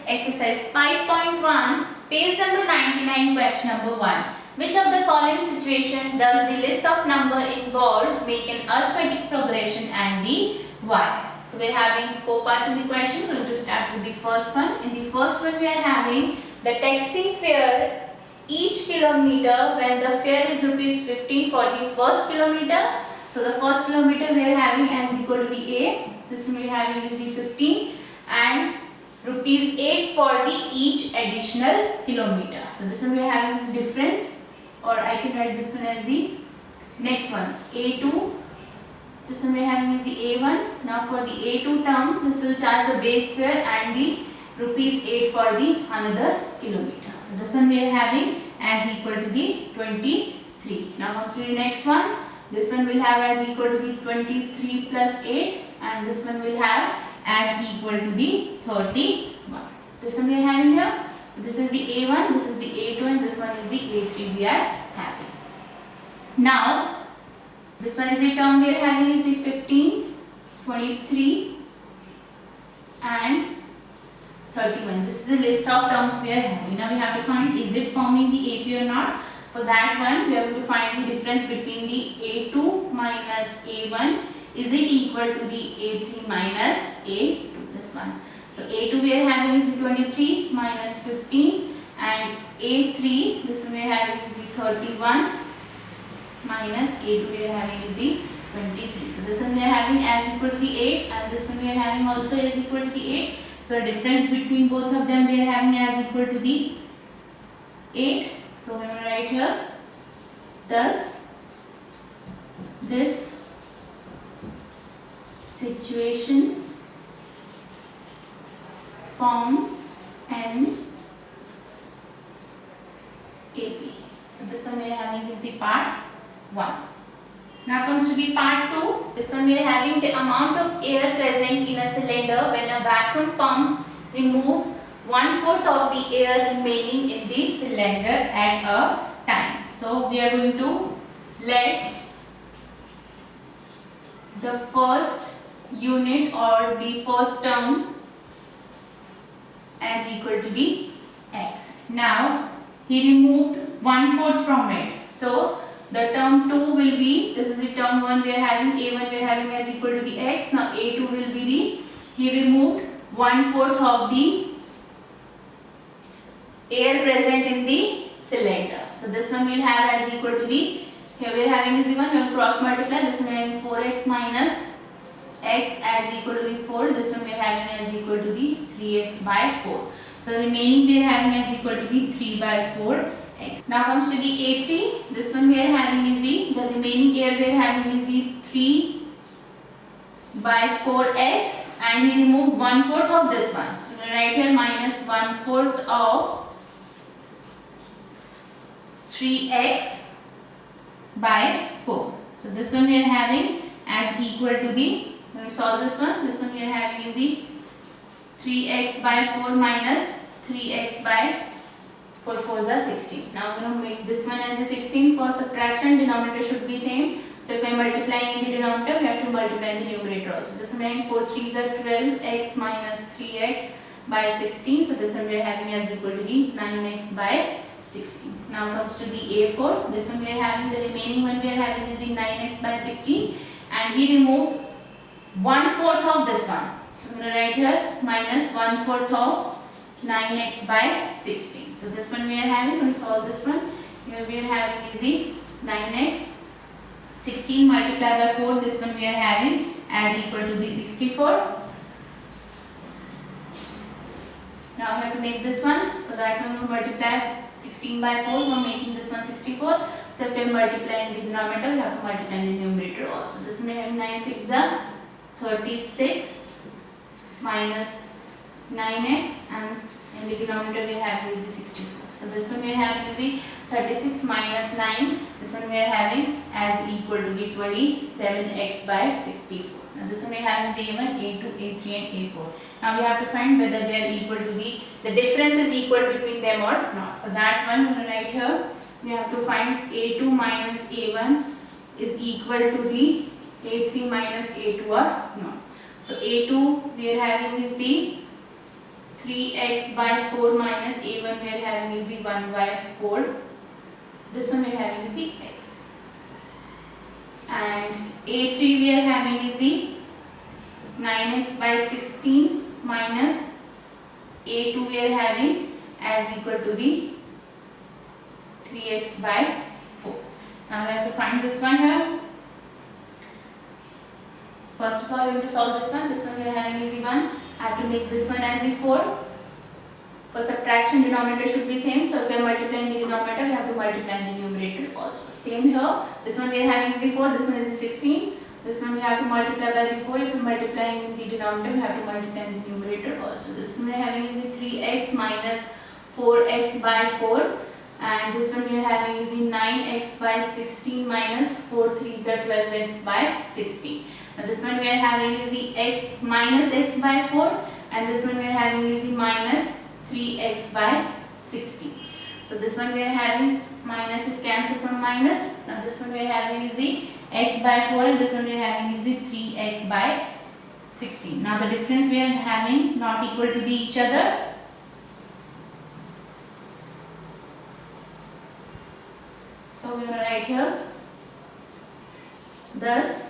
Exercise 5.1, page number 99, question number 1. Which of the following situation does the list of number involved make an arithmetic progression and the why? So we are having 4 parts in the question. We are going to start with the first one. In the first one we are having the taxi fare each kilometer when the fare is rupees 15 for the first kilometer. So the first kilometer we are having as equal to the A. This one we are having is the 15 and rupees 8 for the each additional kilometer. So this one we are having is the difference, or I can write this one as the next one A2. This one we are having is the A1. Now for the A2 term, this will charge the base fare and the rupees 8 for the another kilometer. So this one we are having as equal to the 23. Now consider the next one. This one will have as equal to the 23 plus 8 and this one will have as equal to the 31. This one we are having here. So this is the A1, this is the A2 and this one is the A3 we are having. Now this one is the term we are having is the 15, 23 and 31. This is the list of terms we are having. Now we have to find is it forming the AP or not. For that one we are going to find the difference between the A2 minus A1. Is it equal to the A3 minus A2? This one. So A2 we are having is the 23 minus 15 and A3 this one we are having is the 31 minus A2 we are having is the 23. So this one we are having as equal to the 8 and this one we are having also as equal to the 8. So the difference between both of them we are having as equal to the 8. So we will write here, thus this situation form an AP. So this one we are having is the part 1. Now comes to the part 2. This one we are having the amount of air present in a cylinder when a vacuum pump removes 1/4 of the air remaining in the cylinder at a time. So we are going to let the first unit or the first term as equal to the x. Now he removed 1/4 from it. So the term 2 will be, this is the term 1 we are having, A1 we are having as equal to the x. Now A2 will be the, he removed 1/4 of the air present in the cylinder. So this one we will have as equal to the, here we are having is the 1, we will cross multiply, this one we are having 4x minus x as equal to the 4, this one we are having as equal to the 3x by 4. So the remaining we are having as equal to the 3 by 4 x. Now comes to the A3, this one we are having is the remaining air we are having is the 3 by 4x and we remove 1/4 of this one. So we will write here minus 1/4 of 3x by 4. So this one we are having as equal to the, when we solve this one we are having is the 3x by 4 minus 3x by 4 4s are 16. Now we are going to make this one as the 16 for subtraction, denominator should be same. So if I multiply in the denominator, we have to multiply in the numerator also. This one we are having 4 3s are 12x minus 3x by 16. So this one we are having as equal to the 9x by 16. Now comes to the A4. This one we are having, the remaining one we are having is the 9x by 16 and we remove 1/4 of this one. So we are going to write here minus 1/4 of 9x by 16. So this one we are having, we will solve this one. Here we are having is the 9x 16 multiplied by 4. This one we are having as equal to the 64. Now we have to make this one. For that one we will multiply 16 by 4. We are making this one 64. So if we multiply in the denominator, we have to multiply in the numerator also. This one we have 9 6 is 36 minus 9x and in the denominator we have is the 64. So this one we are having is the 36 minus 9. This one we are having as equal to the 27x by 64. Now this one we have is the A1, A2, A3 and A4. Now we have to find whether they are equal to the difference is equal between them or not. For that one we will write here, we have to find A2 minus A1 is equal to the A3 minus A2 or not. So A2 we are having is the 3x by 4 minus a1 we are having is the 1 by 4. This one we are having is the x. And a3 we are having is the 9x by 16 minus a2 we are having as equal to the 3x by 4. Now we have to find this one here. First of all, we have to solve this one. This one we are having is the 1. I have to make this one as the 4. For subtraction, denominator should be same. So if we are multiplying the denominator, we have to multiply the numerator also. Same here. This one we are having is the 4. This one is the 16. This one we have to multiply by the 4. If we are multiplying the denominator, we have to multiply the numerator also. This one we are having is the 3x minus 4x by 4. And this one we are having is the 9x by 16 minus 4 3s are 12x by 16. Now this one we are having is the x minus x by 4, and this one we are having is the minus 3x by 16. So this one we are having minus is cancelled from minus. Now this one we are having is the x by 4, and this one we are having is the 3x by 16. Now the difference we are having not equal to each other. So we will write here, thus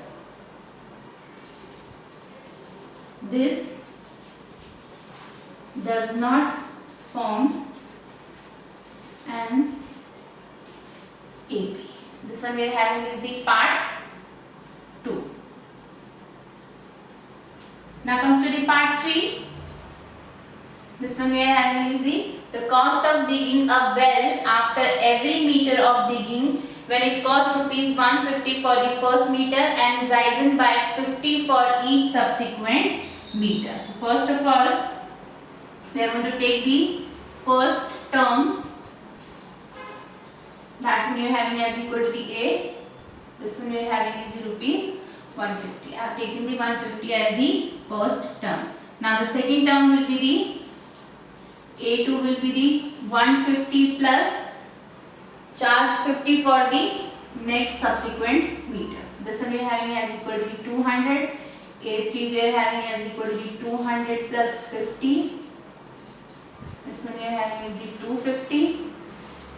this does not form an AP. This one we are having is the part 2. Now comes to the part 3. This one we are having is the cost of digging a well after every meter of digging, when it costs rupees 150 for the first meter and risen by 50 for each subsequent meter. So first of all, we are going to take the first term, that one we are having as equal to the A. This one we are having is the rupees 150. I have taken the 150 as the first term. Now the second term will be the A2 will be the 150 plus charge 50 for the next subsequent meter. So this one we are having as equal to the 200. A3 we are having as equal to the 200 plus 50. This one we are having is the 250.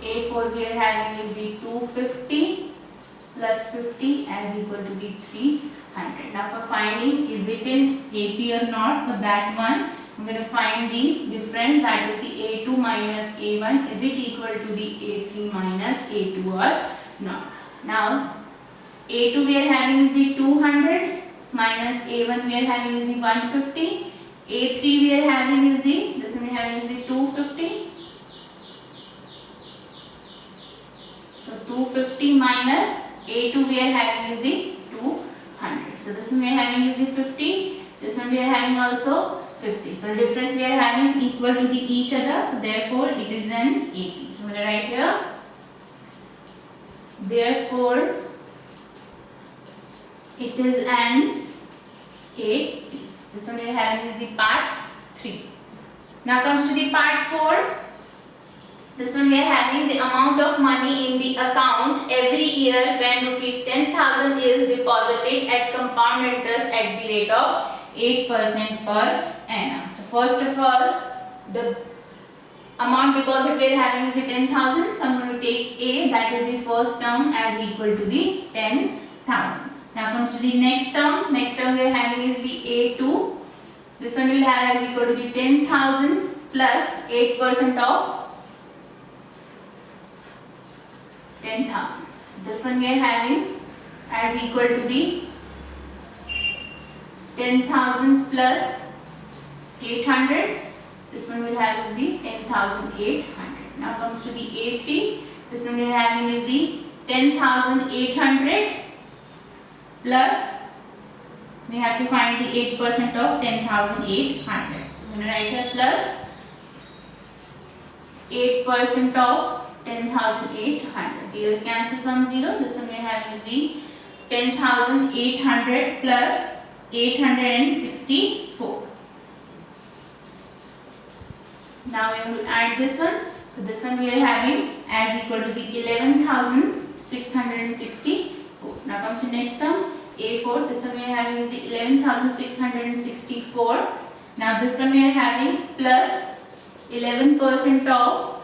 A4 we are having is the 250 plus 50 as equal to the 300. Now for finding is it in AP or not, for that one I'm going to find the difference, that is the A2 minus A1, is it equal to the A3 minus A2 or not. Now A2 we are having is the 200 minus A1 we are having is the 150. A3 we are having is the, this one we are having is the 250. So 250 minus A2 we are having is the 200. So this one we are having is the 50. This one we are having also 50. So the difference we are having equal to each other. So therefore it is an AP. So I'm going to write here, therefore it is an AP. This one we are having is the part 3. Now comes to the part 4. This one we are having the amount of money in the account every year when rupees 10,000 is deposited at compound interest at the rate of 8% per annum. So first of all, the amount deposit we are having is the 10,000. So I'm going to take A, that is the first term, as equal to the 10,000. Now comes to the next term. Next term we are having is the A2. This one will have as equal to the 10,000 plus 8% of 10,000. So this one we are having as equal to the 10,000 plus 800. This one will have is the 10,800. Now comes to the A3. This one we are having is the 10,800 plus, we have to find the 8% of 10,800. So I'm going to write here plus 8% of 10,800. 0 is cancelled from 0. This one we are having is the 10,800 plus 864. Now we are going to add this one. So this one we are having as equal to the 11,664. Now comes to next term, A4. This one we are having is the 11,664 Now this one we are having plus 11% of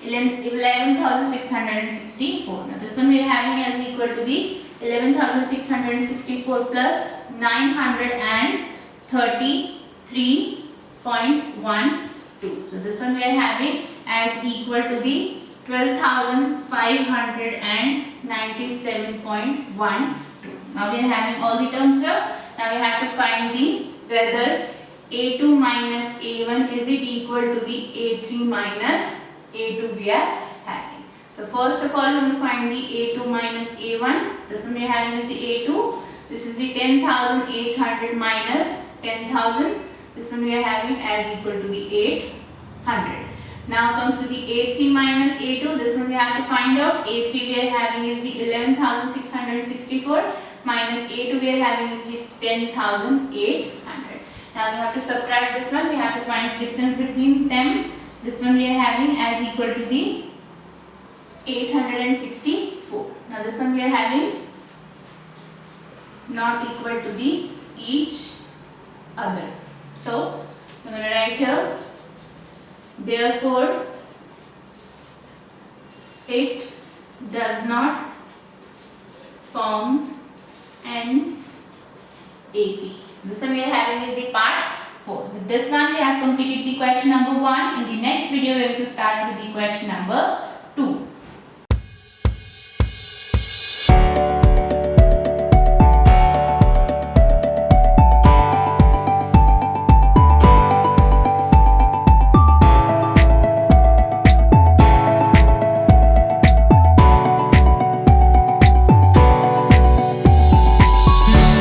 11,664. Now this one we are having as equal to the 11,664 plus 933.12. So this one we are having as equal to the 12,597.12. Now we are having all the terms here. Now we have to find the whether A2 minus A1 is it equal to the A3 minus A2 we are having. So first of all we will find the A2 minus A1. This one we are having is the A2. This is the 10,800 minus 10,000. This one we are having as equal to the 800. Now comes to the A3 minus A2. This one we have to find out. A3 we are having is the 11,664 minus A2 we are having is the 10,800. Now we have to subtract this one. We have to find the difference between them. This one we are having as equal to the 864. Now this one we are having not equal to the each other. So I'm going to write here. Therefore, it does not form an AP. This one we are having is the part 4. With this one we have completed the question number 1. In the next video we are going to start with the question number